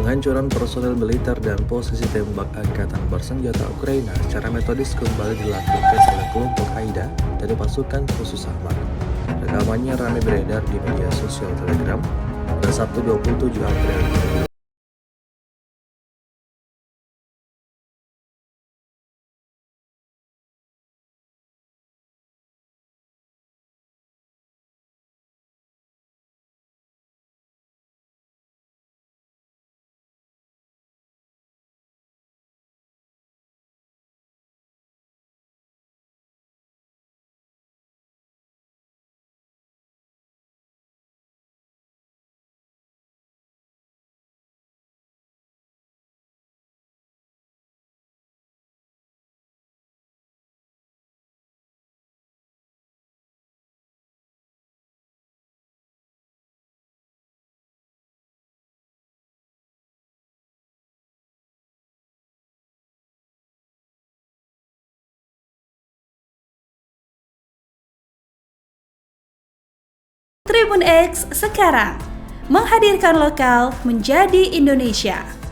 Penghancuran personel militer dan posisi tembak angkatan bersenjata Ukraina secara metodis kembali dilakukan oleh kelompok Haida dari pasukan khusus Ahmad. Rekamannya ramai beredar di media sosial Telegram pada Sabtu 27 April. Tribun X sekarang menghadirkan lokal menjadi Indonesia.